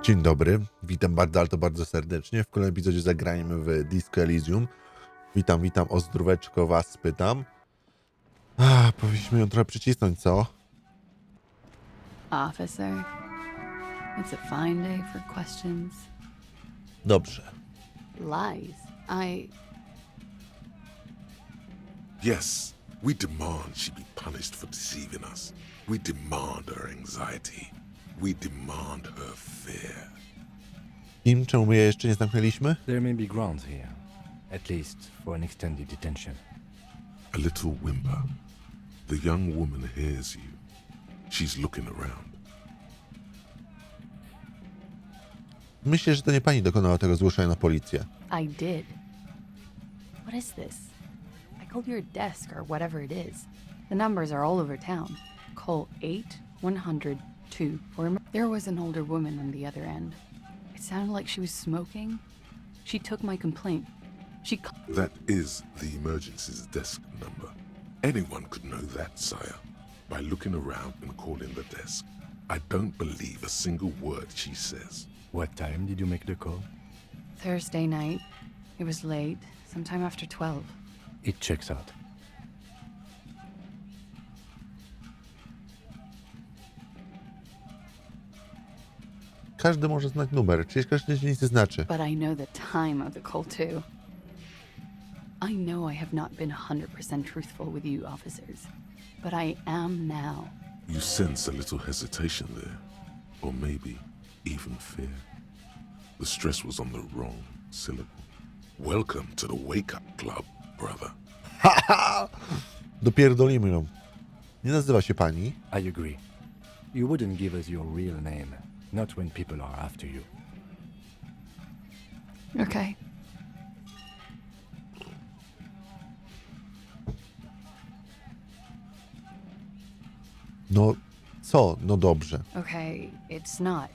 Dzień dobry, witam bardzo, ale to bardzo serdecznie. W kolejnym epizodzie zagrajmy w Disco Elysium. Witam, o zdróweczko was pytam. Powinniśmy ją trochę przycisnąć, co? Officer, it's a fine day for questions. Dobrze. Lies. Yes, we demand she be punished for deceiving us. We demand her anxiety. We demand her fear. Im, czemu my je jeszcze nie zamknęliśmy? There may be grounds here, at least for an extended detention. A little whimper. The young woman hears you. She's looking around. Myślę, że to nie pani dokonała tego zgłoszenia na policję. I did. What is this? I called your desk or whatever it is. The numbers are all over town. Call 8-100-2. There was an older woman on the other end. It sounded like she was smoking. She took my complaint. That is the emergency's desk number. Anyone could know that, sire, by looking around and calling the desk. I don't believe a single word she says. What time did you make the call? Thursday night. It was late, sometime after 12. It checks out. Każdy może znać numer, przecież każdy nic nie znaczy. But I know the time of the call too. I know I have not been 100% truthful with you officers, but I am now. You sense a little hesitation there, or maybe even fear. The stress was on the wrong syllable. Welcome to the wake-up club, brother. Dopierdolimy ją. Nie nazywa się pani. I agree. You wouldn't give us your real name, not when people are after you. Okay. No, co? No dobrze. Okay, it's not.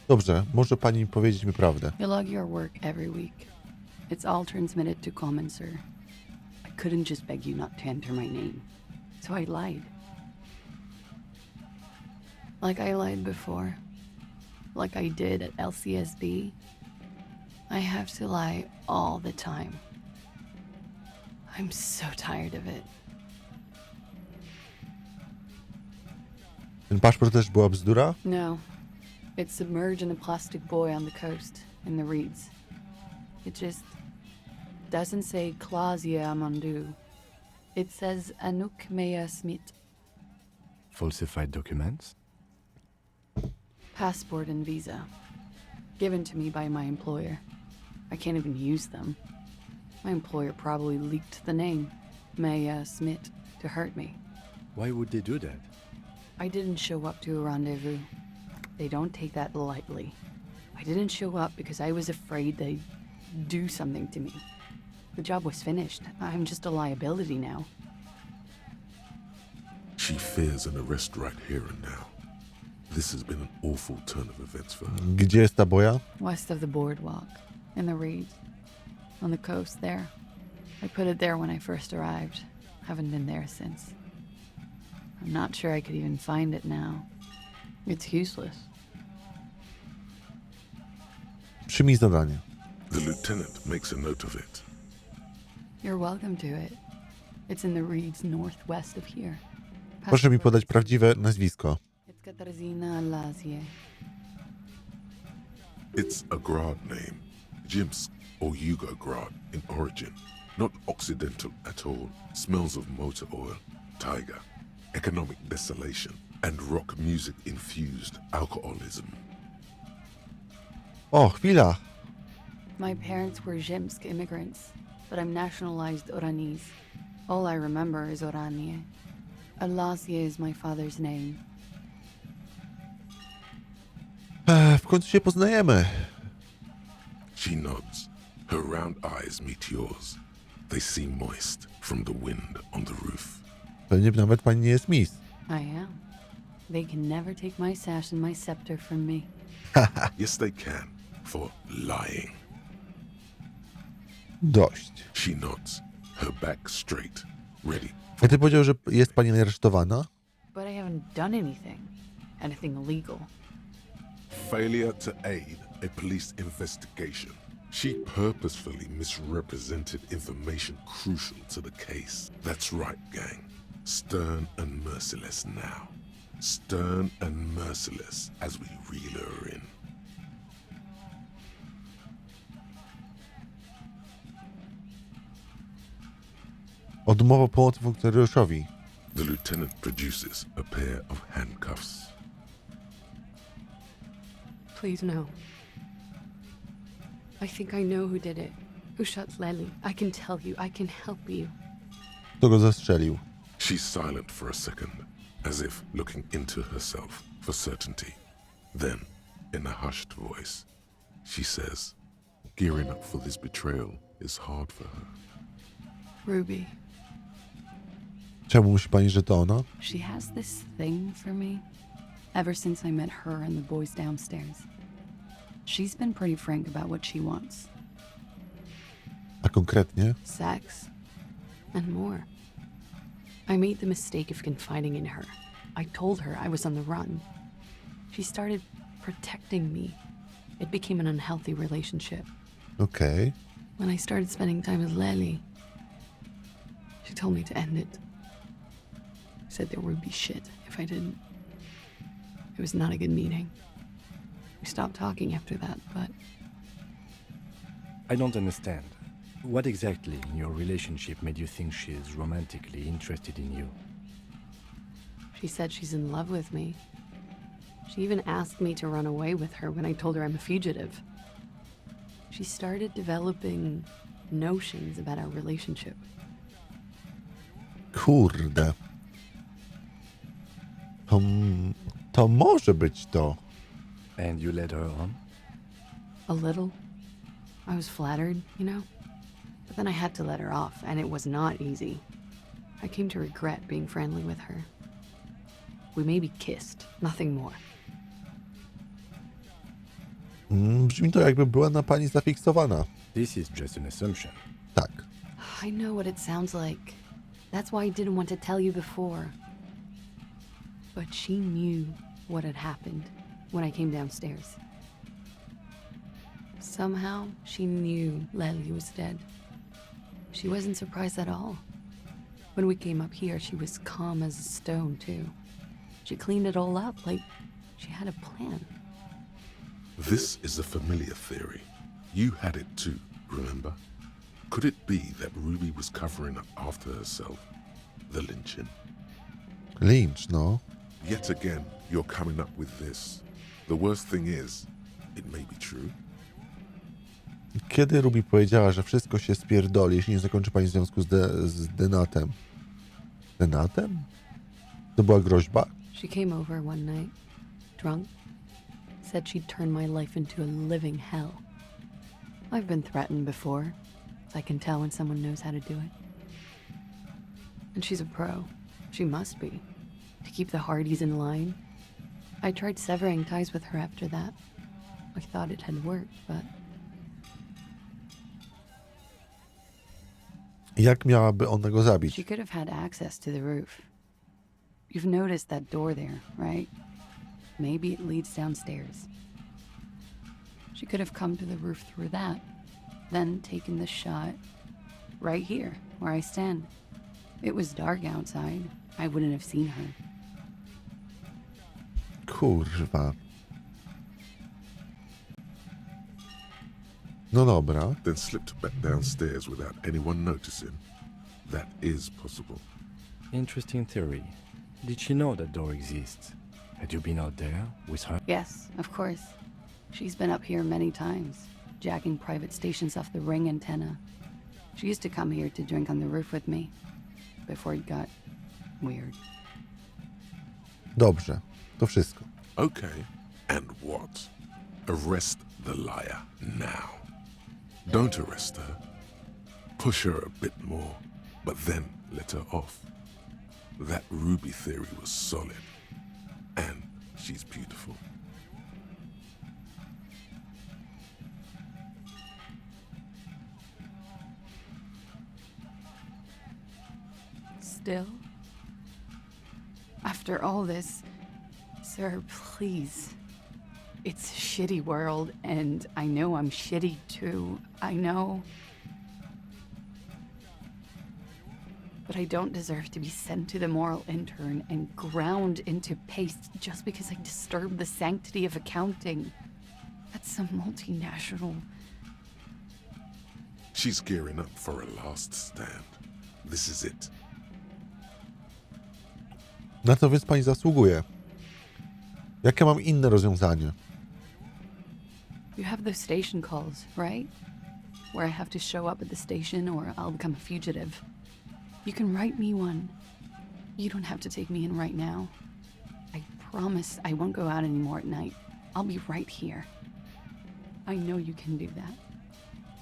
Dobrze, może pani powiedzieć mi prawdę. You log your work every week. It's all transmitted to common, sir. I couldn't just beg you not to enter my name. So I lied. Like I lied before. Like I did at LCSB. I have to lie all the time. I'm so tired of it. Ten paszport też była bzdura? No. It's submerged in a plastic buoy on the coast, in the reeds. It just doesn't say 𝗧𝗵𝗵𝗆. It says 𝗪𝗵𝗶𝗵𝘁. Falsified documents? Passport and visa. Given to me by my employer. I can't even use them. My employer probably leaked the name, 𝗪𝗵𝗶𝗵𝘁, to hurt me. Why would they do that? I didn't show up to a rendezvous. They don't take that lightly. I didn't show up because I was afraid they'd do something to me. The job was finished. I'm just a liability now. She fears an arrest right here and now. This has been an awful turn of events for her. Gdzie jest ta boja? West of the boardwalk, in the reeds, on the coast there. I put it there when I first arrived. Haven't been there since. I'm not sure I could even find it now. It's useless. Przyjmij zadanie. The lieutenant makes a note of it. You're welcome to it. It's in the reeds northwest of here. Proszę mi podać prawdziwe nazwisko. It's Katarzyna Lazie. It's a Grad name, 𝗪𝗵𝗃 or 𝗪𝗵𝗃 in origin. Not Occidental at all. Smells of motor oil, tiger, economic desolation, and rock music infused alcoholism. O, chwila! My parents were 𝗪𝗵𝗃 immigrants, but I'm nationalized Oranese. All I remember is Oranie. Lazie is my father's name. W końcu się poznajemy. She nods. Her round eyes meet yours. They seem moist from the wind on the roof. Pewnie nawet pani nie jest Miss. I am. They can never take my sash and my scepter from me. Yes, they can, for lying. Dość. She nods, her back straight, ready. A ty powiedział, że jest pani aresztowana? But I have haven't done anything illegal. Failure to aid a police investigation. She purposefully misrepresented information crucial to the case. That's right, gang. Stern and merciless now. Stern and merciless as we reel her in. Odmowa pomocy funkcjonariuszowi. The lieutenant produces a pair of handcuffs. Please, no. I think I know who did it. Who shot Lely. I can tell you. I can help you. Kto go zastrzelił? She's silent for a second, as if looking into herself for certainty. Then, in a hushed voice, she says, gearing up for this betrayal is hard for her. Ruby. Czemu myśli pani, że to ona? She has this thing for me. Ever since I met her and the boys downstairs. She's been pretty frank about what she wants. A konkretnie? Sex. And more. I made the mistake of confiding in her. I told her I was on the run. She started protecting me. It became an unhealthy relationship. Okej. When I started spending time with Lely, she told me to end it. Said there would be shit if I didn't. It was not a good meeting. We stopped talking after that, but I don't understand. What exactly in your relationship made you think she is romantically interested in you? she said she's in love with me. She even asked me to run away with her when I told her I'm a fugitive. She started developing notions about our relationship. Kurde. To może być to. And you led her on? A little. I was flattered, you know? But then I had to let her off, and it was not easy. I came to regret being friendly with her. We maybe kissed, nothing more. Brzmi to, jakby była na pani zafiksowana. This is just an assumption. Tak. I know what it sounds like. That's why I didn't want to tell you before. But she knew what had happened when I came downstairs. Somehow, she knew Lely was dead. She wasn't surprised at all. When we came up here, she was calm as a stone, too. She cleaned it all up like she had a plan. This is a familiar theory. You had it too, remember? Could it be that Ruby was covering up after herself? The lynching? Lynch, no. Yet again, you're coming up with this. The worst thing is, it may be true. Kiedy Ruby powiedziała, że wszystko się spierdoli, jeśli nie zakończy pani związku z Denatem? Denatem? To była groźba? She came over one night, drunk, said she'd turn my life into a living hell. I've been threatened before, so I can tell when someone knows how to do it. And she's a pro. She must be. To keep the Hardie's in line. I tried severing ties with her after that. I thought it had worked, but Jak miałaby ona go zabić? she could have had access to the roof. You've noticed that door there, right? Maybe it leads downstairs. She could have come to the roof through that, then taken the shot right here, where I stand. It was dark outside. I wouldn't have seen her. Kurwa. No dobra. Then slipped back downstairs without anyone noticing. That is possible. Interesting theory. Did she know that door exists? Had you been out there with her? Yes, of course. She's been up here many times, jacking private stations off the ring antenna. She used to come here to drink on the roof with me, before it got weird. Dobrze. To wszystko. Okay, and what? Arrest the liar now. Don't arrest her. Push her a bit more, but then let her off. That Ruby theory was solid, and she's beautiful. Still? After all this, sir, please. It's a shitty world, and I know I'm shitty too. I know. But I don't deserve to be sent to the moral intern and ground into paste just because I disturb the sanctity of accounting. That's some multinational. She's gearing up for a last stand. This is it. Na to więc pani zasługuje. Jakie mam inne rozwiązanie? You have those station calls, right? Where I have to show up at the station or I'll become a fugitive. You can write me one. You don't have to take me in right now. I promise I won't go out anymore at night. I'll be right here. I know you can do that.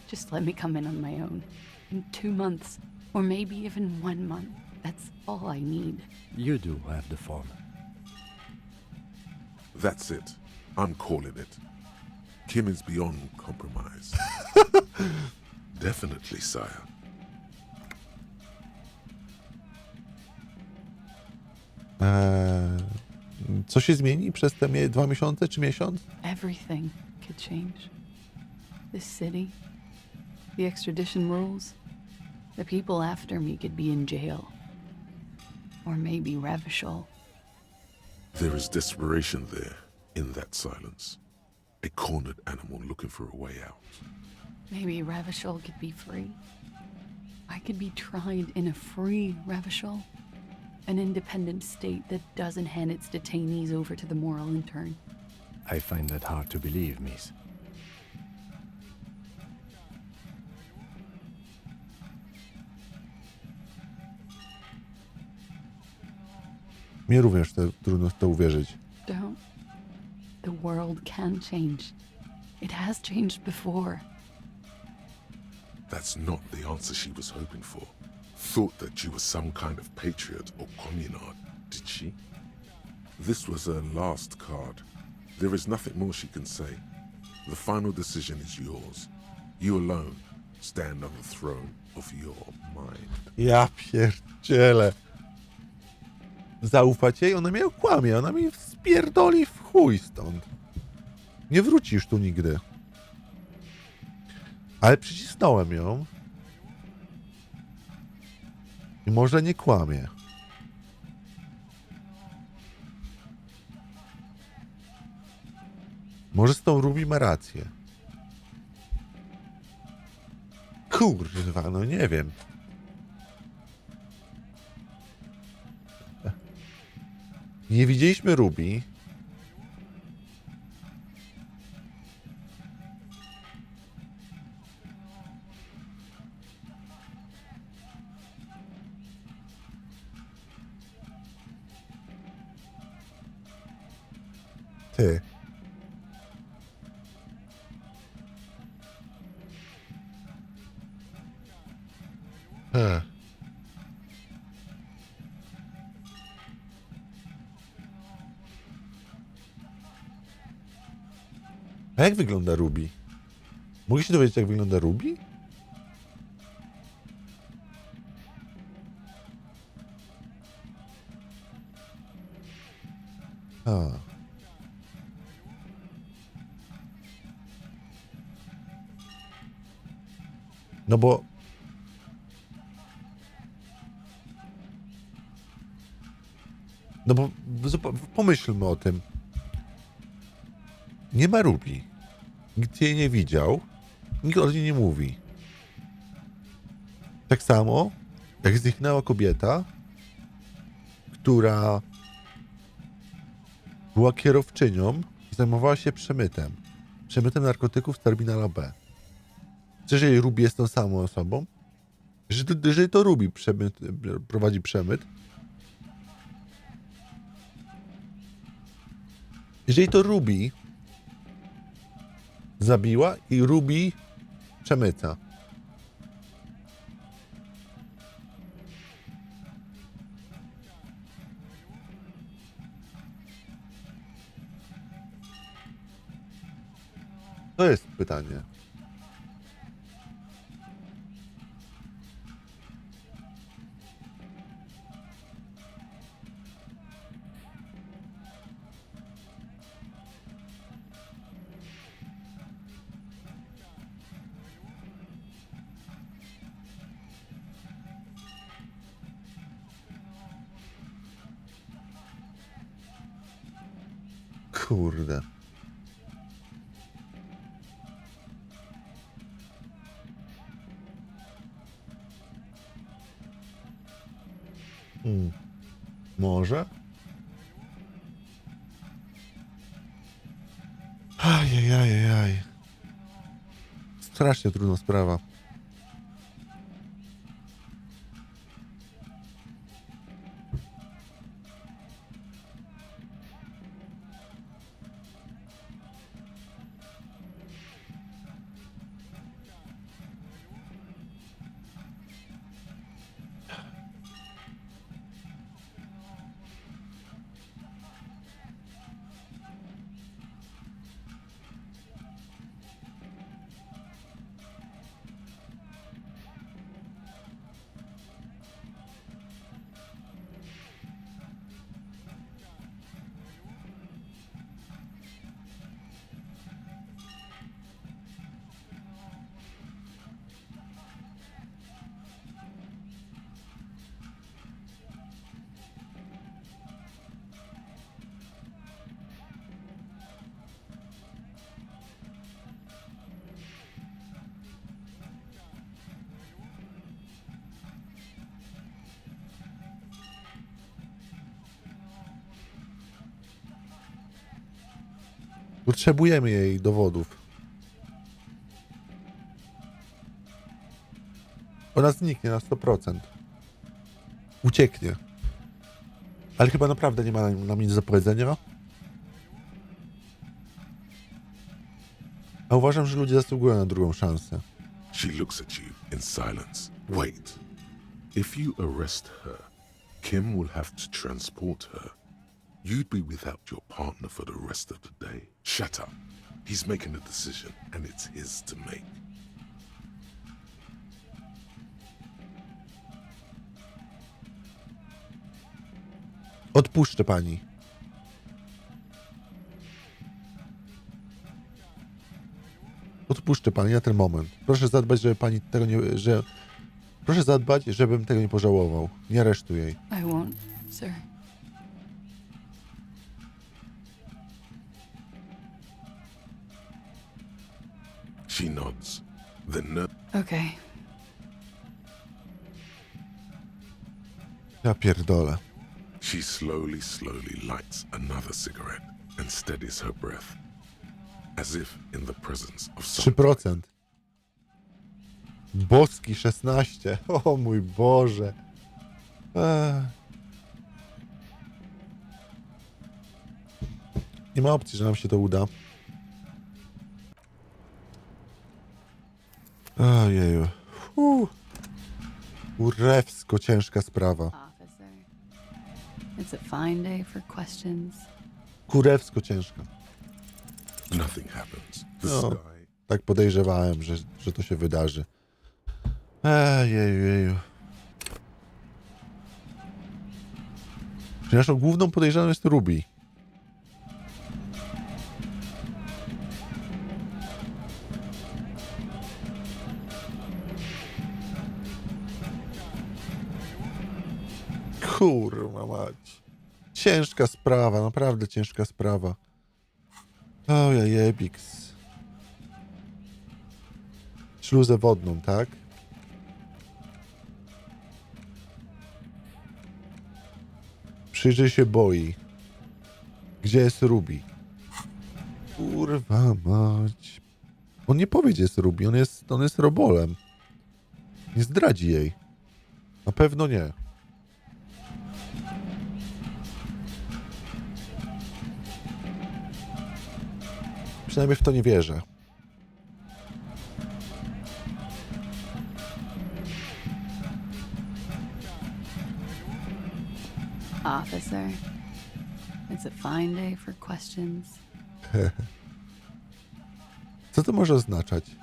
Just let me come in on my own. In 2 months, or maybe even 1 month. That's all I need. You do have the form. That's it. I'm calling it. Kim is beyond compromise. Definitely, sire. Co się zmieni przez te 2 miesiące czy miesiąc? Everything could change. This city, the extradition rules, the people after me could be in jail. Or maybe Revachol. There is desperation there, in that silence. A cornered animal looking for a way out. Maybe Revachol could be free. I could be tried in a free Revachol. An independent state that doesn't hand its detainees over to the moral intern. I find that hard to believe, miss. Mnie również trudno w to uwierzyć. Don't. The world can change. It has changed before. That's not the answer she was hoping for. Thought that you were some kind of patriot or communard, did she? This was her last card. There is nothing more she can say. The final decision is yours. You alone stand on the throne of your mind. Ja pierdzielę. Zaufać jej? Ona mnie okłamie. Ona mi spierdoli w chuj stąd. Nie wrócisz tu nigdy. Ale przycisnąłem ją. I może nie kłamie. Może z tą Ruby ma rację. Kurwa, no nie wiem. Nie widzieliśmy Ruby. Ty. A jak wygląda Ruby? Mogę się dowiedzieć, jak wygląda Ruby? A. No bo... No bo pomyślmy o tym. Nie ma Ruby. Nikt jej nie widział. Nikt o niej nie mówi. Tak samo, jak zniknęła kobieta, która była kierowczynią i zajmowała się przemytem. Przemytem narkotyków z terminala B. Czy jeżeli Ruby jest tą samą osobą? Jeżeli to Ruby prowadzi przemyt, jeżeli to Ruby zabiła i Ruby przemyca. To jest pytanie. Kurde. Może? Ajajajaj. Strasznie trudna sprawa. Potrzebujemy jej dowodów. Ona zniknie na 100%. Ucieknie. Ale chyba naprawdę nie ma nam nic do powiedzenia. A uważam, że ludzie zasługują na drugą szansę. She looks at you in silence. Wait. If you arrest her, Kim will have to transport her. You'd be without your partner for the rest of the day. Shut up. He's making a decision, and it's his to make. Odpuszczę pani. Odpuszczę pani na ten moment. Proszę zadbać, żeby pani tego nie... Proszę zadbać, żebym tego nie pożałował. Nie aresztuj jej. I won't, sir. She nods. Then Okay. Ja pierdolę. she slowly lights another cigarette and steadies her breath, as if in the presence of something. 3%. Boski 16. O mój Boże. Nie ma opcji, że nam się to uda. Ojeju. Kurewsko ciężka sprawa. Officer, it's a fine day for questions. Kurewsko ciężka. Nothing happens. The No, sky tak podejrzewałem, że to się wydarzy. Jeju. Naszą główną podejrzaną jest Ruby. Kurwa mać. Ciężka sprawa, naprawdę ciężka sprawa. 𝗀𝗶𝗹𝗵𝘂𝗴𝗵𝘁. Śluzę wodną, tak? Przyjrzyj się boi. Gdzie jest Ruby? Kurwa mać. On nie powie, gdzie jest Ruby. On jest robolem. Nie zdradzi jej. Na pewno nie. Przynajmniej w to nie wierzę. Officer, it's a fine day for questions. Co to może oznaczać?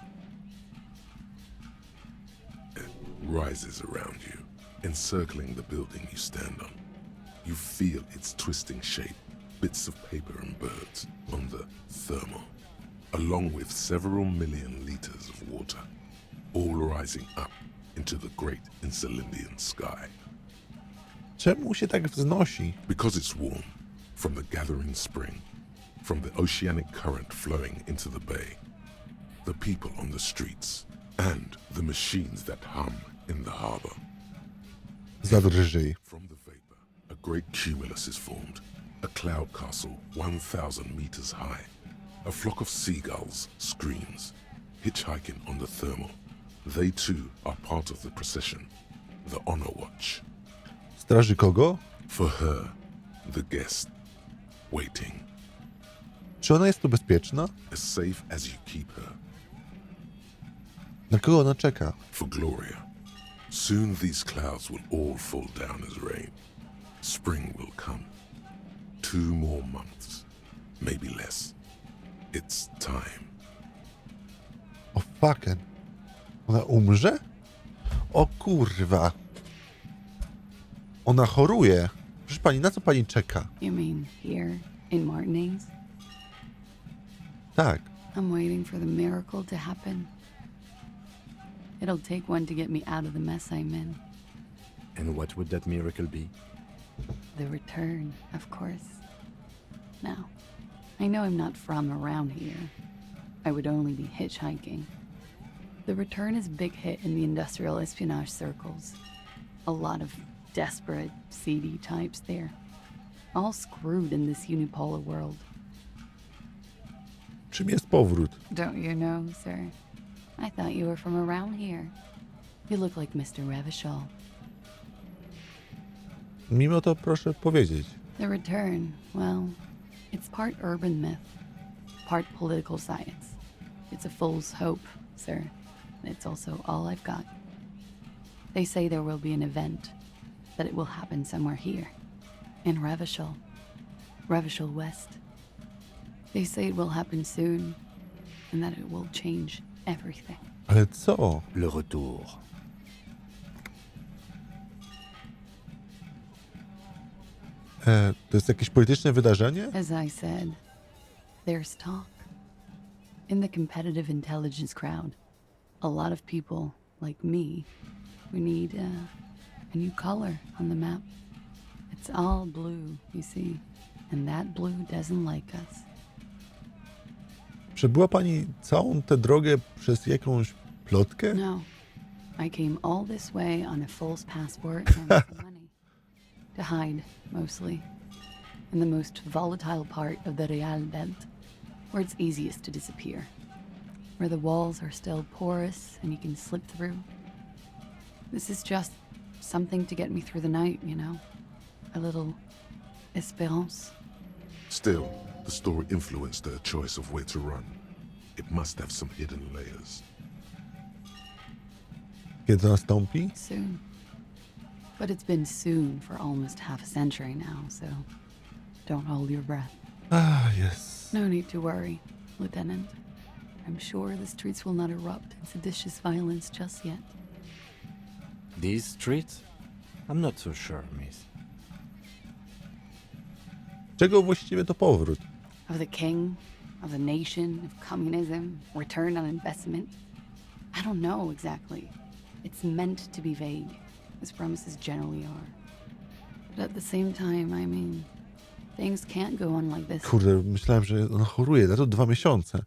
rises around you, encircling the building you stand on. You feel its twisting shape, bits of paper and birds on the thermal, along with several million liters of water, all rising up into the great Insulindian sky. Czemu się tak wznosi? Because it's warm from the gathering spring, from the oceanic current flowing into the bay, the people on the streets, and the machines that hum in the harbor. Zadrżyj. From the vapor, a great cumulus is formed, a cloud castle 1,000 meters high. A flock of seagulls screams, hitchhiking on the thermal. They too are part of the procession, the honor watch. Straży kogo? For her, the guest, waiting, Czy ona jest tu bezpieczna? as safe as you keep her. Na kogo ona czeka? For Gloria, soon these clouds will all fall down as rain. Spring will come. 2 more months, maybe less. It's time. O fucking. Ona umrze? O kurwa. Ona choruje. Proszę pani, na co pani czeka? You mean here in Martinez? Tak. I'm waiting for the miracle to happen. It'll take one to get me out of the mess I'm in. And what would that miracle be? The return, of course. Now, I know I'm not from around here. I would only be hitchhiking. The return is a big hit in the industrial espionage circles. A lot of desperate, seedy types there. All screwed in this unipolar world. Czym jest powrót? Don't you know, sir? I thought you were from around here. You look like Mr. Revachol. Mimo to proszę powiedzieć. The return, well, it's part urban myth, part political science. It's a fool's hope, sir. It's also all I've got. They say there will be an event, that it will happen somewhere here, in Revachol, Revachol West. They say it will happen soon, and that it will change everything. Ale co? Le retour. To jest jakieś polityczne wydarzenie? As I said, there's talk. In the competitive intelligence crowd, a lot of people, like me, we need a new color on the map. It's all blue, you see, and that blue doesn't like us. Przebyła pani całą tę drogę przez jakąś plotkę? No, I came all this way on a false passport and some money. To hide, mostly, in the most volatile part of the 𝗪𝗵𝗶𝗆, where it's easiest to disappear. Where the walls are still porous and you can slip through. This is just something to get me through the night, you know? A little espérance. Still, the story influenced her choice of where to run. It must have some hidden layers. Kiedy to nastąpi? Soon. But it's been soon for almost half a century now, so don't hold your breath. Jest. No need to worry, Lieutenant. I'm sure the streets will not erupt in seditious violence just yet. These streets? I'm not so sure, miss. Czego właściwie to powrót? Of the king, of the nation, of communism, return on investment. I don't know exactly. It's meant to be vague, as promises generally are. But at the same time, I mean, things can't go on like this. Kurde, myślałem, że ona choruje. Za to 2 miesiące.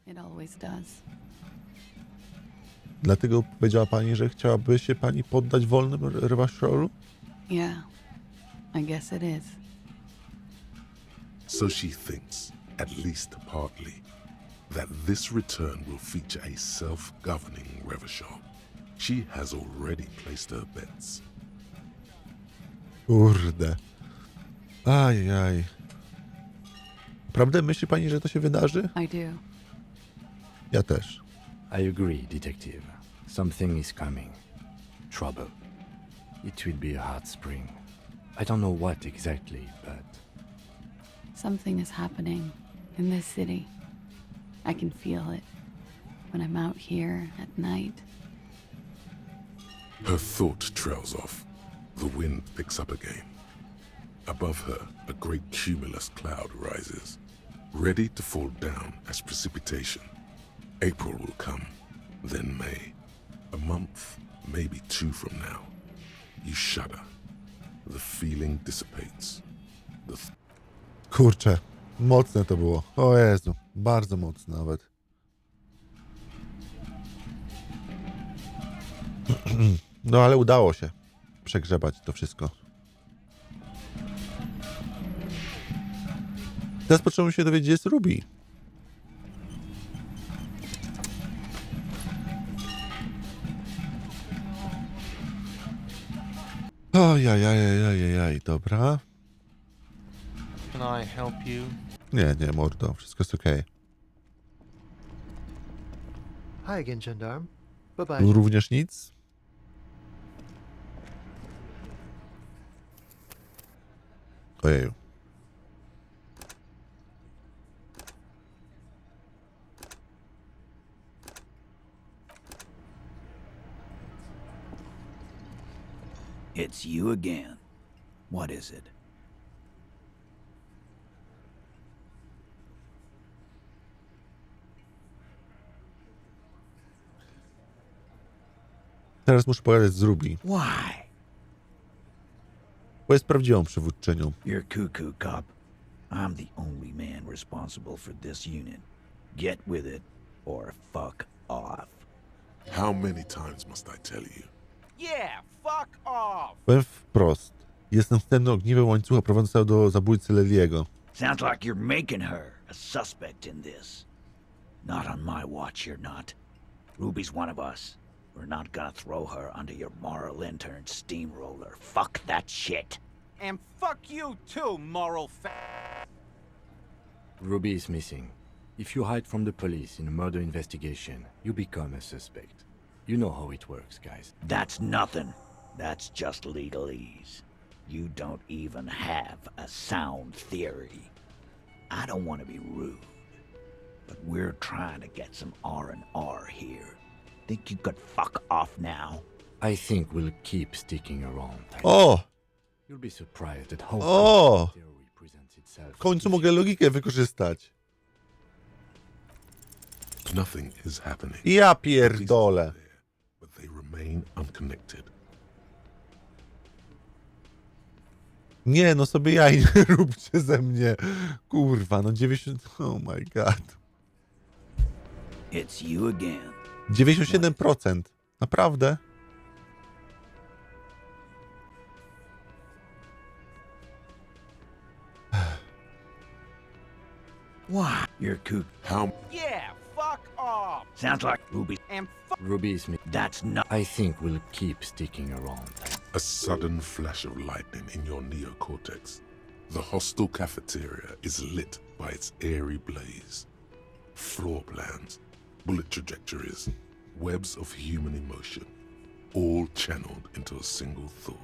It always does. Dlatego powiedziała pani, że chciałaby się pani poddać wolnym Revacholu? Yeah, I guess it is. So she thinks, at least partly, that this return will feature a self-governing Revachol. She has already placed her bets. Kurde. Ajaj. Naprawdę myśli pani, że to się wydarzy? I do. Ja też. I agree, detective. Something is coming. Trouble. It will be a hot spring. I don't know what exactly, but... Something is happening in this city. I can feel it when I'm out here at night. Her thought trails off. The wind picks up again. Above her, a great cumulus cloud rises, ready to fall down as precipitation. April will come, then May. A month, maybe 2 from now. You shudder. The feeling dissipates. Kurczę. Mocne to było. O Jezu, bardzo mocne nawet. No ale udało się przegrzebać to wszystko. Teraz potrzebujemy się dowiedzieć, gdzie jest Ruby. Ojajajajajaj, dobra. Can I help you? Nie, mordo, wszystko jest okej. Hi again, gendarme. Bye-bye. Tu również nic? Ojeju. It's you again. What is it? Teraz muszę pogadać z Ruby, Why? bo jest prawdziwą przywódczynią. You're cuckoo, cop. I'm the only man responsible for this unit. Get with it, or fuck off. How many times must I tell you? Yeah, fuck off! Powiem wprost. Jestem wstępnym ogniwem łańcucha prowadzącego do zabójcy Leliego. Sounds like you're making her a suspect in this. Not on my watch, you're not. Ruby's one of us. We're not gonna throw her under your moral intern steamroller. Fuck that shit. And fuck you too, moral Ruby is missing. If you hide from the police in a murder investigation, you become a suspect. You know how it works, guys. That's nothing. That's just legalese. You don't even have a sound theory. I don't want to be rude, but we're trying to get some R&R here. Think you could fuck off now? I think we'll keep sticking around. O! You'll be surprised at how O! theory presents itself. W końcu mogę logikę wykorzystać. Nothing is happening. Ja The pieces are pierdolę. there, but they remain unconnected. Nie, no sobie jaj nie róbcie ze mnie. Kurwa, no 90... Oh my god. It's you again. 97%. Naprawdę? Why? You're kook. How Yeah, fuck off! Sounds like Ruby. And fuck Ruby is missing. That's not. I think we'll keep sticking around. a sudden flash of lightning in your neocortex. The hostel cafeteria is lit by its airy blaze. Floor plans, bullet trajectories, webs of human emotion, all channeled into a single thought.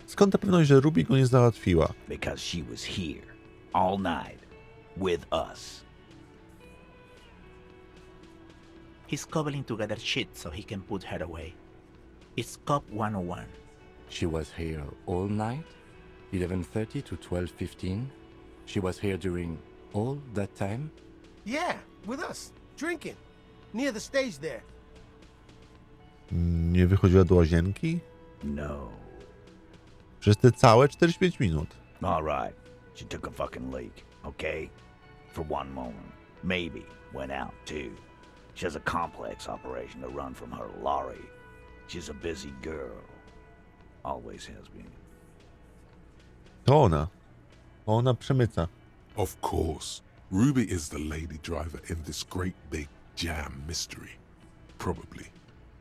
Skąd ta pewność, że Ruby go nie załatwiła? Because she was here all night with us. He's cobbling together shit so he can put her away. It's Cop 101. She was here all night, 11:30 to 12:15. She was here during all that time. Yeah, with us, drinking, near the stage there. Nie wychodziła do łazienki? No. Przez te całe 45 minut. All right. She took a fucking leak, okay? For one moment. Maybe went out too. She has a complex operation to run from her lorry. She's a busy girl. Always has been. To ona. Ona przemyca. Of course, Ruby is the lady driver in this great big jam mystery. Probably.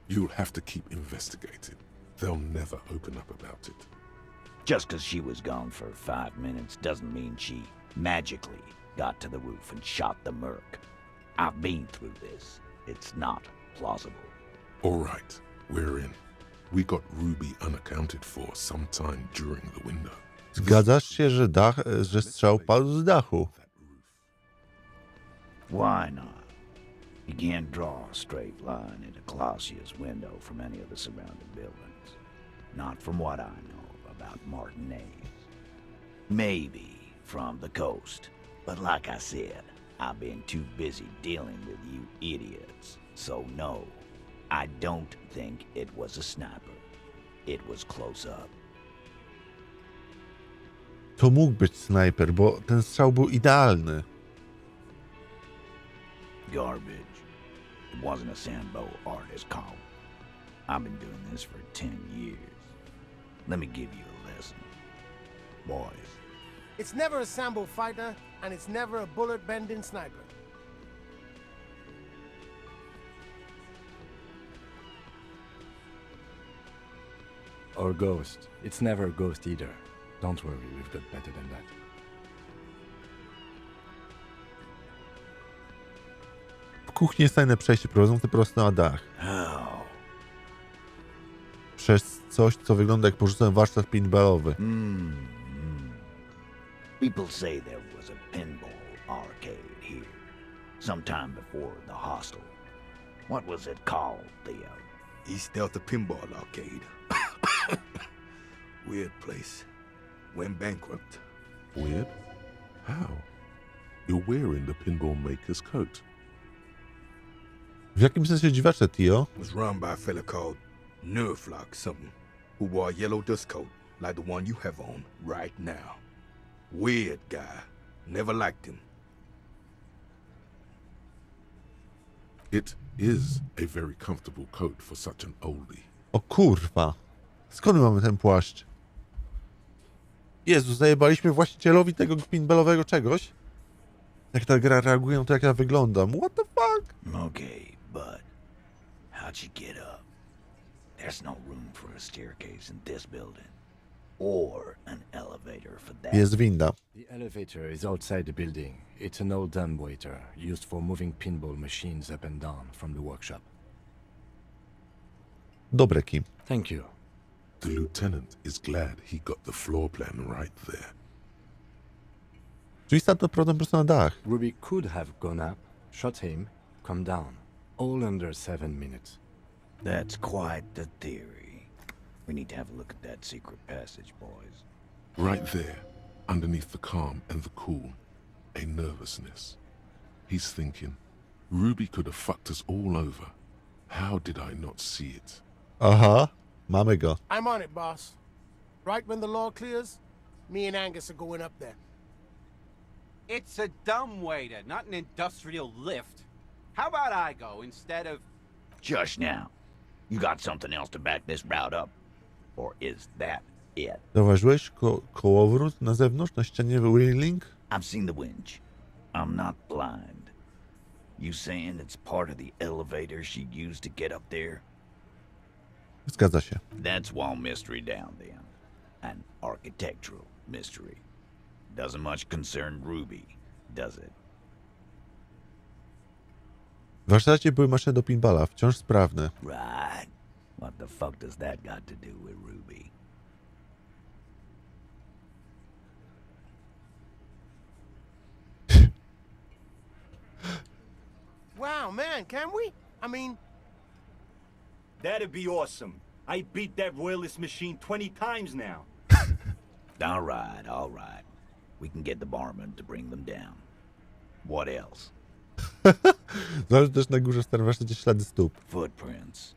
You'll have to keep investigating. They'll never open up about it. Just because she was gone for 5 minutes doesn't mean she magically got to the roof and shot the merc. I've been through this. It's not plausible. All right, we're in. We got Ruby unaccounted for sometime during the window. Zgadzasz się, że strzał padł z dachu? That roof. Why not? You can't draw a straight line into Clausia's window from any of the surrounding buildings. Not from what I know about Martinez. Maybe from the coast. But like I said, I've been too busy dealing with you idiots. So no, I don't think it was a sniper. It was close up. To mógł być snajper, bo ten strzał był idealny. Garbage. It wasn't a Sambo artist call. I've been doing this for 10 years. Let me give you a lesson. Boys, It's never a Sambo fighter, and it's never a bullet-bending sniper. Or ghost. It's never a ghost either. Don't worry, we've got better than that. W kuchni jest tajne przejście prowadzące prosto na dach. how? Przez coś, co wygląda jak porzucony warsztat pinballowy. People say there was a pinball arcade here, sometime before the hostel. What was it called, Theo? East Delta Pinball Arcade. Weird place. Went bankrupt. Weird? How? You're wearing the pinball maker's coat. W jakim sensie dziwaczne, Tio? Was run by a fella called 𝗪𝗵𝗶𝗶𝗆 something, who wore a yellow dust coat like the one you have on right now. Weird guy. Never liked him. It is a very comfortable coat for such an oldie. O kurwa. Skąd my mamy ten płaszcz? Jezu, zajebaliśmy właścicielowi tego pinballowego czegoś? Jak ta gra reaguje na to, jak ja wyglądam. What the fuck? Okay, but how'd you get up? There's no room for a staircase in this building. Or an elevator for that. Jest winda. The elevator is outside the building. It's an old dumbwaiter used for moving pinball machines up and down from the workshop. Dobre, Kim. Thank you. The lieutenant is glad he got the floor plan right there. Czyli stamtąd prowadząc prosto na dach. Ruby could have gone up, shot him, come down. All under 7 minutes. That's quite the theory. We need to have a look at that secret passage, boys. Right there, underneath the calm and the cool, a nervousness. He's thinking, Ruby could have fucked us all over. How did I not see it? Aha, mamy go. I'm on it, boss. Right when the law clears, me and Angus are going up there. It's a dumbwaiter, not an industrial lift. How about I go instead of... Just now. You got something else to back this route up? Or is that it? Zauważyłeś kołowrót na zewnątrz, na ścianie railing? I've seen the winch. I'm not blind. You saying it's part of the elevator she used to get up there? Zgadza się. That's one mystery down then. An architectural mystery. Doesn't much concern Ruby, does it? W warsztacie były maszyny do pinballa, wciąż sprawne. Right. What the fuck does that got to do with Ruby? Wow, man, can we? I mean, That'd be awesome. I beat that wireless machine 20 times now. All right, all right. We can get the barman to bring them down. What else? Znalazł też na górze w starym warsztacie ślady stóp. Footprints.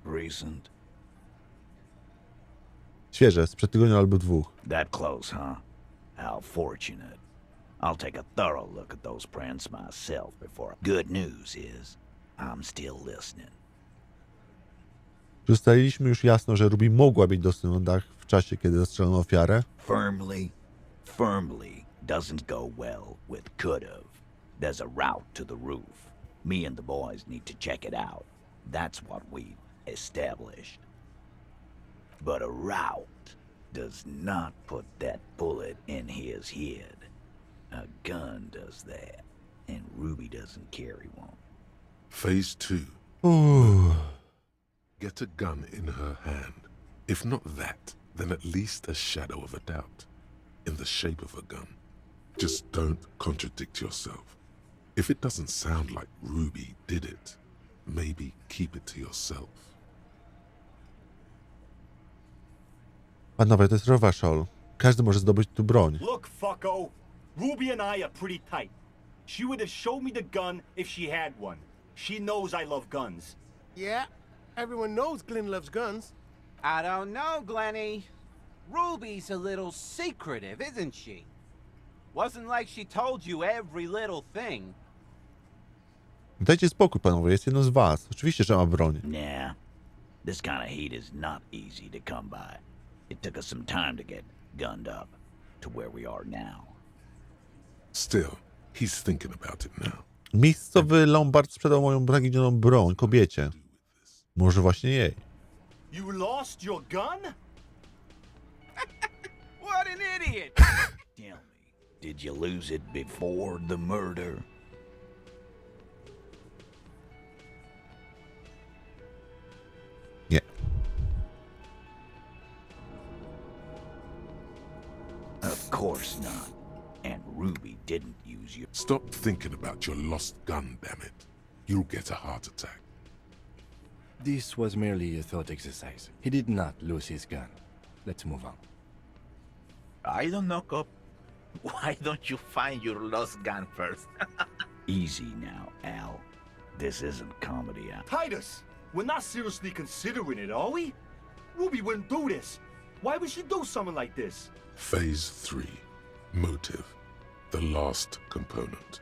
Recent. Świeże, sprzed tygodnia albo 2. That close, huh? How fortunate. I'll take a thorough look at those prints myself before. Good news is, I'm still listening. Ustaliliśmy już jasno, że Ruby mogła mieć dostęp na dach w czasie, kiedy zastrzelono ofiarę. Firmly doesn't go well with could've. There's a route to the roof. Me and the boys need to check it out. That's what we've established. But a route does not put that bullet in his head. A gun does that, and Ruby doesn't carry one. Phase 2. Uuu. Get a gun in her hand. If not that, then at least a shadow of a doubt. In the shape of a gun. Just don't contradict yourself. If it doesn't sound like Ruby did it, maybe keep it to yourself. Panowie, to jest Revachol. Każdy może zdobyć tu broń. Look, fucko. Ruby and I are pretty tight. She would have showed me the gun if she had one. She knows I love guns. yeah, everyone knows Glenn loves guns. I don't know, Glenny. Ruby's a little secretive, isn't she? Wasn't like she told you every little thing. Dajcie spokój, panowie, jest jedno z was. Oczywiście, że ma broń. Nah. This kind of heat is not easy to come by. It took us some time to get gunned up to where we are now. Still, he's thinking about it now. Miejscowy Lombard sprzedał moją zaginioną broń kobiecie. Może właśnie jej. You lost your gun? What an idiot! Tell me, did you lose it before the murder? Nie. Of course not. And Ruby didn't use your... Stop thinking about your lost gun, damn it. You'll get a heart attack. This was merely a thought exercise. He did not lose his gun. Let's move on. I don't know, Cop. Why don't you find your lost gun first? Easy now, Al. This isn't comedy. Titus, we're not seriously considering it, are we? Ruby wouldn't do this. Why would she do something like this? Phase 3. Motive. The last component.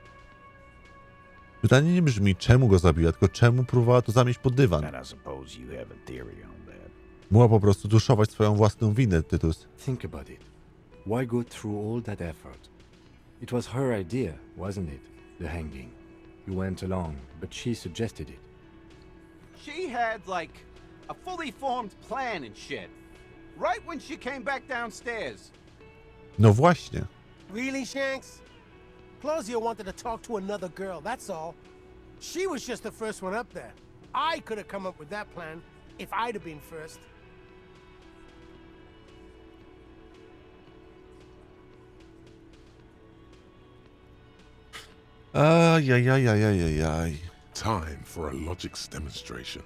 Pytanie nie brzmi, czemu go zabiła, tylko czemu próbowała to zamieść pod dywan. And I suppose you have a theory on that. Mogła po prostu tuszować swoją własną winę, Tytus. Think about it. Why go through all that effort? It was her idea, wasn't it? The hanging. You went along, but she suggested it. She had, like, a fully formed plan and shit. Right when she came back downstairs. No właśnie. Really, Shanks? Claudia wanted to talk to another girl, that's all. She was just the first one up there. I could have come up with that plan if I'd have been first. Ajajajajajajaj. Time for a logics demonstration.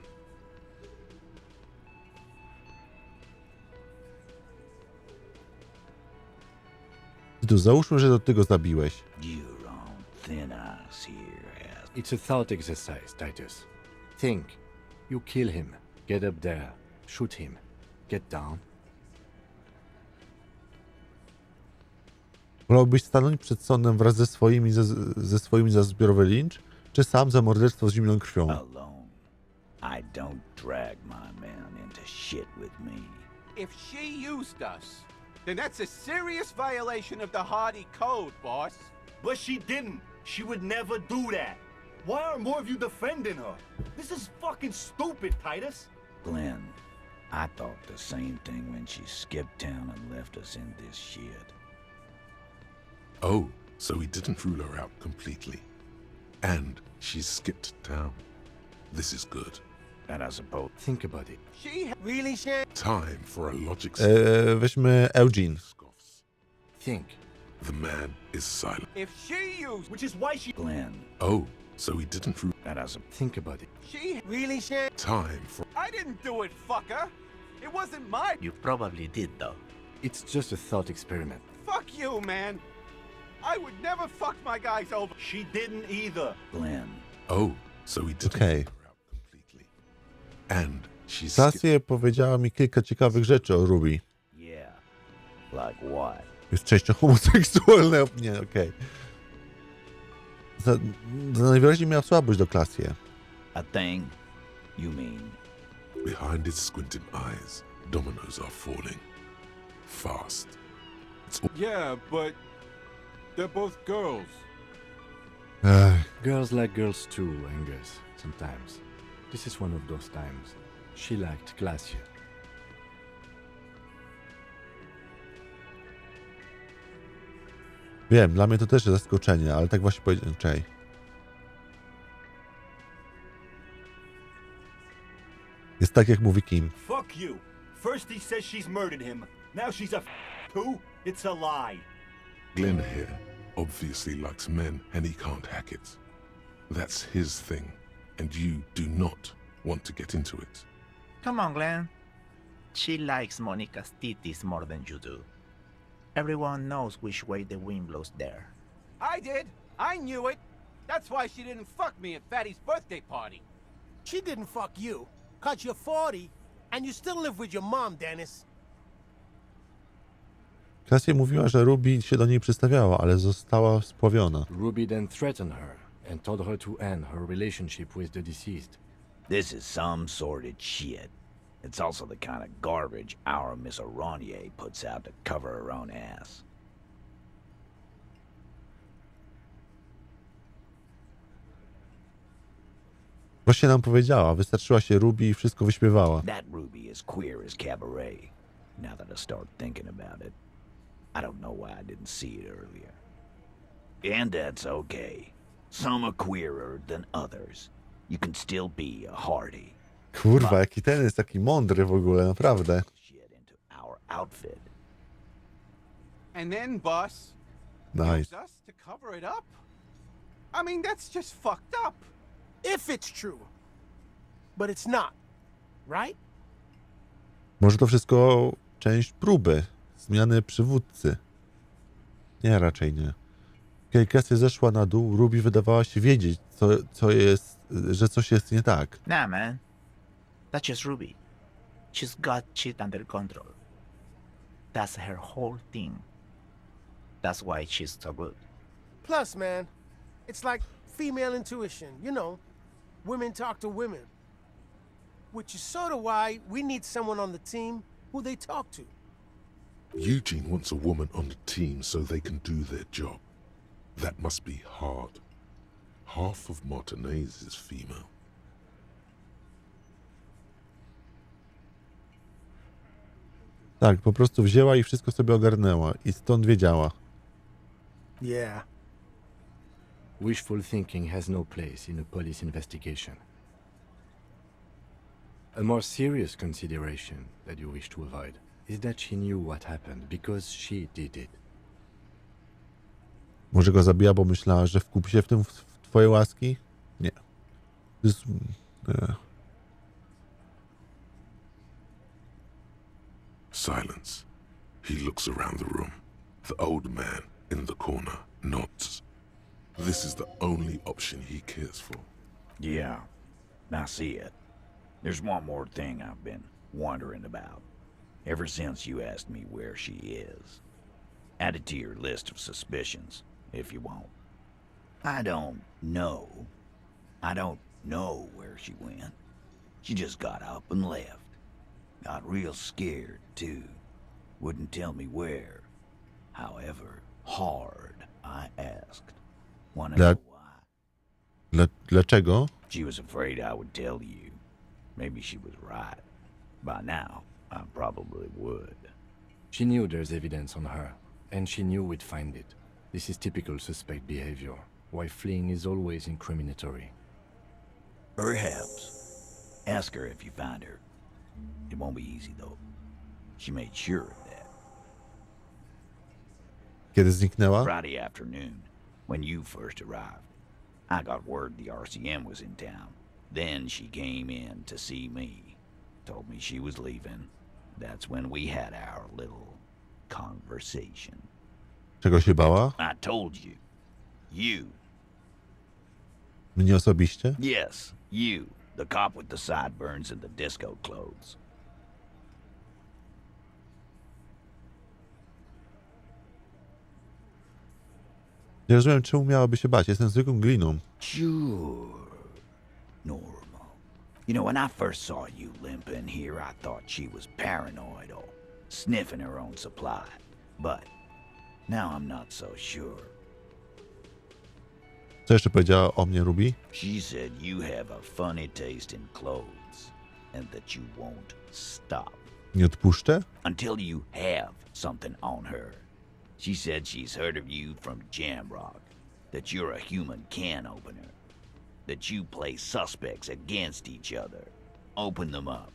Tytus, załóżmy, że do tego zabiłeś. You're on thin ice here, Al. It's a thought exercise, Titus. Think. You kill him. Get up there. Shoot him. Get down. Wolałbyś stanąć przed sądem wraz ze swoimi za zbiorowy lincz, czy sam za morderstwo z zimną krwią? Alone. I don't drag my men into shit with me. If she used us, then that's a serious violation of the Hardie code, boss. But she didn't. She would never do that. Why aren't more of you defending her? This is fucking stupid, Titus. Glenn, I thought the same thing when she skipped town and left us in this shit. Oh, so he didn't rule her out completely. And she skipped town. This is good. And I suppose... Think about it. She Really, Shanks? Time for a logics... Weźmy Eugene. Think. The man is silent. If she used... Which is why she... Glenn, Oh, so he didn't rule... and I suppose... Think about it. She... Really, Shanks? Time for... I didn't do it, fucker. It wasn't my... You probably did, though. It's just a thought experiment. Fuck you, man. I would never fuck my guys over. She didn't either. Glenn. Oh, so he didn't Okay. rule her out completely. And she skipped... Stacja powiedziała mi kilka ciekawych rzeczy o Ruby. Yeah. Like what? Jest częścią homoseksualną. Nie, okej. Najwyraźniej miała słabość do Klasie. A thing? You mean? Behind his squinting eyes, dominoes are falling. Fast. It's all... Yeah, but they're both girls. Girls like girls too, Angus, sometimes. This is one of those times. She liked Glacier. Wiem, dla mnie to też jest zaskoczenie, ale tak właśnie powiedziałem. Czej. Jest tak, jak mówi Kim. Fuck you. First he says she's murdered him. Now she's a too? It's a lie. Glenn here obviously likes men and he can't hack it. That's his thing, and you do not want to get into it. Come on, Glenn. She likes Monica's titties more than you do. Everyone knows which way the wind blows there. I did. I knew it. That's why she didn't fuck me at Fatty's birthday party. She didn't fuck you, 'cause you're 40, and you still live with your mom, Dennis. Cassie mówiła, że Ruby się do niej przystawiała, ale została spławiona. Ruby then threatened her and told her to end her relationship with the deceased. This is some sordid shit. It's also the kind of garbage 𝗪𝗵𝗶𝗏𝗕 puts out to cover her own ass. Właśnie nam powiedziała, wystarczyła się Ruby i wszystko wyśpiewała. That Ruby is queer as cabaret, now that I start thinking about it. I don't know why I didn't see it earlier. And that's okay. Some are queerer than others. You can still be a Hardie. Kurwa, jaki ten jest taki mądry w ogóle, naprawdę. Shit into our outfit. And then, boss, Nice. use us to cover it up? I mean, that's just fucked up. If it's true. But it's not. Right? Może to wszystko część próby, zmiany przywódcy. Nie, raczej nie. Kiedy Cassie zeszła na dół, Ruby wydawała się wiedzieć, że coś jest nie tak. Nah, man. That's just Ruby. She's got shit under control. That's her whole thing. That's why she's so good. Plus, man, it's like female intuition. You know, women talk to women. Which is sort of why we need someone on the team who they talk to. Eugene wants a woman on the team so they can do their job. That must be hard. Half of Martinez is female. Tak, po prostu wzięła i wszystko sobie ogarnęła i stąd wiedziała. Yeah. Wishful thinking has no place in a police investigation. A more serious consideration that you wish to avoid is that she knew what happened because she did it. Może go zabija, bo myślała, że wkupi się w tym w twoje łaski? Nie. To jest... Nie. Silence. He looks around the room. The old man in the corner nods. This is the only option he cares for. Yeah, I see it. There's one more thing I've been wondering about. Ever since you asked me where she is. Add it to your list of suspicions, if you want. I don't know. I don't know where she went. She just got up and left. Got real scared, too. Wouldn't tell me where. However hard I asked. Wanna know why? Dlaczego? She was afraid I would tell you. Maybe she was right. By now, I probably would. She knew there's evidence on her, and she knew we'd find it. This is typical suspect behavior, why fleeing is always incriminatory. Perhaps. Ask her if you find her. It won't be easy, though. She made sure of that. Kiedy zniknęła? Friday afternoon, when you first arrived. I got word the RCM was in town. Then she came in to see me. Told me she was leaving. That's when we had our little conversation. Czego się bała? I told you. You. Mnie osobiście? Yes, you. The cop with the sideburns and the disco clothes. Nie rozumiem, czemu miałaby się bać. Jestem zwykłą gliną. Sure. Normal. You know, when I first saw you limping here, I thought she was paranoid or sniffing her own supply. But now I'm not so sure. Co jeszcze powiedziała o mnie, Ruby? She said you have a funny taste in clothes and that you won't stop. Nie odpuszczę? Until you have something on her. She said she's heard of you from Jamrock, that you're a human can opener, that you play suspects against each other, open them up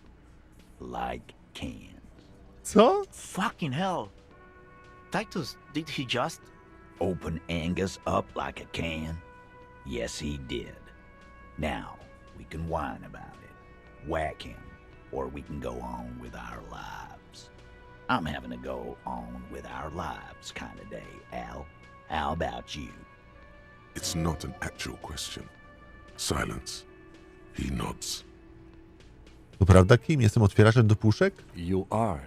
like cans. Co? Fucking hell. Titus, did he just... Open Angus up like a can? Yes, he did. Now, we can whine about it, whack him, or we can go on with our lives. I'm having to go on with our lives kind of day, Al. How about you? It's not an actual question. Silence. He nods. To prawda, Kim? Jestem otwieraczem do puszek? You are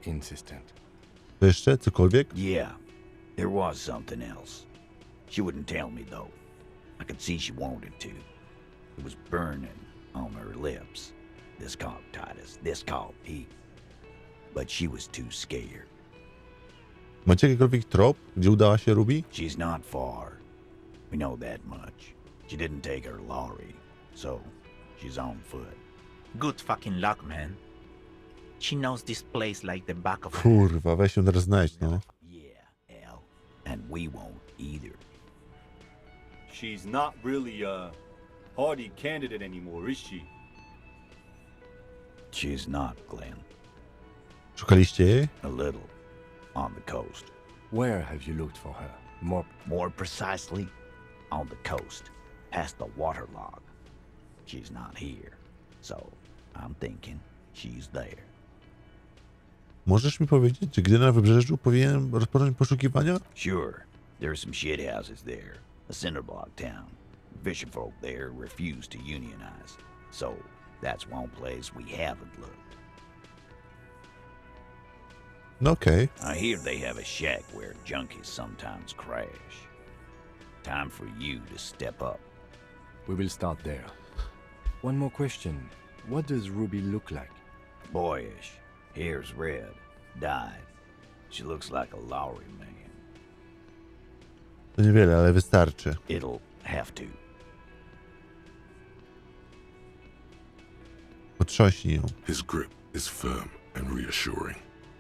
insistent. To jeszcze cokolwiek? Yeah, there was something else. She wouldn't tell me, though. I could see she wanted to. It was burning on her lips. This called Titus, this called Pete. But she was too scared. Macie jakikolwiek trop, gdzie udała się Ruby? She's not far. We know that much. She didn't take her lorry, so she's on foot. Good fucking luck, man. She knows this place like the back of her. Kurwa, weź ją teraz znajdź, no. Yeah, Al. And we won't either. She's not really a Hardie candidate anymore, is she? She's not, Glenn. Szukaliście jej? A little. On the coast. Where have you looked for her? More precisely, on the coast, past the waterlog. She's not here, so I'm thinking she's there. Możesz mi powiedzieć, czy gdy na wybrzeżu powinienem rozpocząć poszukiwania? Sure, there's some shithouses there. A cinderblock town. Fisher folk there refuse to unionize, so that's one place we haven't looked. No okej. I hear they have a shack where junkies sometimes crash. Time for you to step up. We will start there. One more question. What does Ruby look like? Boyish. Hair's red. Dyed. She looks like a lorry man. To niewiele, ale wystarczy. It'll have to. Potrząśnij ją. His grip is firm and reassuring,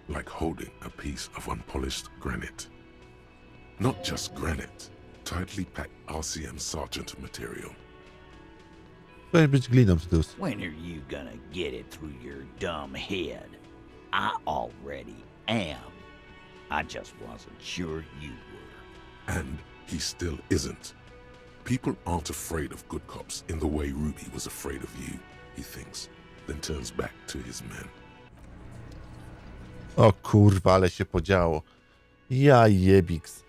like holding a piece of unpolished granite. Not just granite, tightly packed RCM sergeant material. Powinien być gliną, Tytus. When are you gonna get it through your dumb head? I already am. I just wasn't sure you were. And he still isn't. People aren't afraid of good cops in the way Ruby was afraid of you, he thinks, then turns back to his men. O kurwa, ale się podziało. Ja jebiks.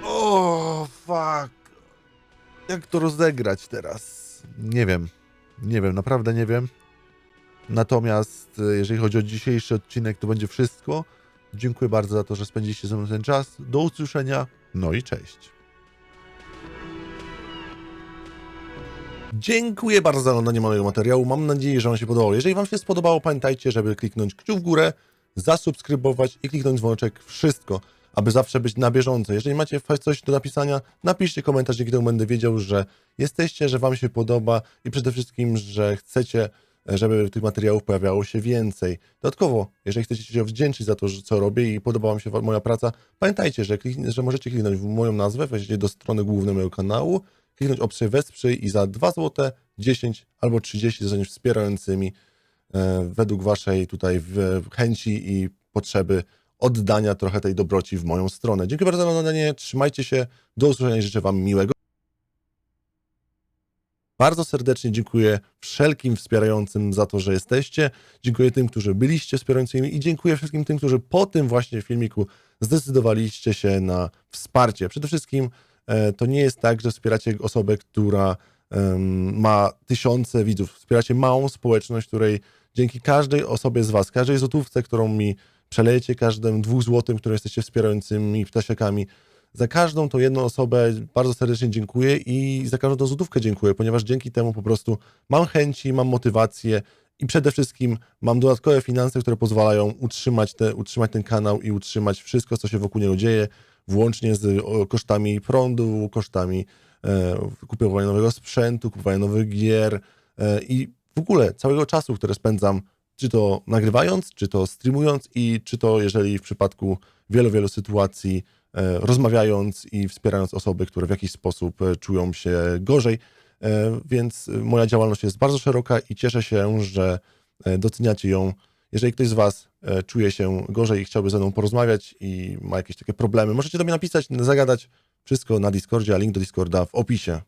O fuck. Jak to rozegrać teraz? Nie wiem. Nie wiem, naprawdę nie wiem. Natomiast jeżeli chodzi o dzisiejszy odcinek, to będzie wszystko. Dziękuję bardzo za to, że spędziliście ze mną ten czas. Do usłyszenia. No i cześć. Dziękuję bardzo za oglądanie mojego materiału. Mam nadzieję, że wam się podobało. Jeżeli wam się spodobało, pamiętajcie, żeby kliknąć kciuk w górę, zasubskrybować i kliknąć dzwoneczek. Wszystko, aby zawsze być na bieżąco. Jeżeli macie coś do napisania, napiszcie komentarz, dzięki temu będę wiedział, że jesteście, że wam się podoba i przede wszystkim, że chcecie, żeby tych materiałów pojawiało się więcej. Dodatkowo, jeżeli chcecie się wdzięczyć za to, co robię i podoba wam się moja praca, pamiętajcie, że możecie kliknąć w moją nazwę, wejdziecie do strony głównej mojego kanału, kliknąć opcję wesprzyj i za 2 zł, 10 albo 30 zostaniesz wspierającymi według waszej tutaj chęci i potrzeby oddania trochę tej dobroci w moją stronę. Dziękuję bardzo za oglądanie, trzymajcie się, do usłyszenia i życzę wam miłego. Bardzo serdecznie dziękuję wszelkim wspierającym za to, że jesteście. Dziękuję tym, którzy byliście wspierającymi i dziękuję wszystkim tym, którzy po tym właśnie filmiku zdecydowaliście się na wsparcie. Przede wszystkim to nie jest tak, że wspieracie osobę, która ma tysiące widzów. Wspieracie małą społeczność, której dzięki każdej osobie z was, każdej złotówce, którą mi przelejecie, każdym 2 złotym, które jesteście wspierającymi ptasiakami, za każdą tą jedną osobę bardzo serdecznie dziękuję i za każdą tą złotówkę dziękuję, ponieważ dzięki temu po prostu mam chęci, mam motywację i przede wszystkim mam dodatkowe finanse, które pozwalają utrzymać ten kanał i utrzymać wszystko, co się wokół niego dzieje, włącznie z kosztami prądu, kosztami kupowania nowego sprzętu, kupowania nowych gier i w ogóle całego czasu, które spędzam, czy to nagrywając, czy to streamując i czy to, jeżeli w przypadku wielu sytuacji rozmawiając i wspierając osoby, które w jakiś sposób czują się gorzej. Więc moja działalność jest bardzo szeroka i cieszę się, że doceniacie ją. Jeżeli ktoś z was czuje się gorzej i chciałby ze mną porozmawiać i ma jakieś takie problemy, możecie do mnie napisać, zagadać. Wszystko na Discordzie, a link do Discorda w opisie.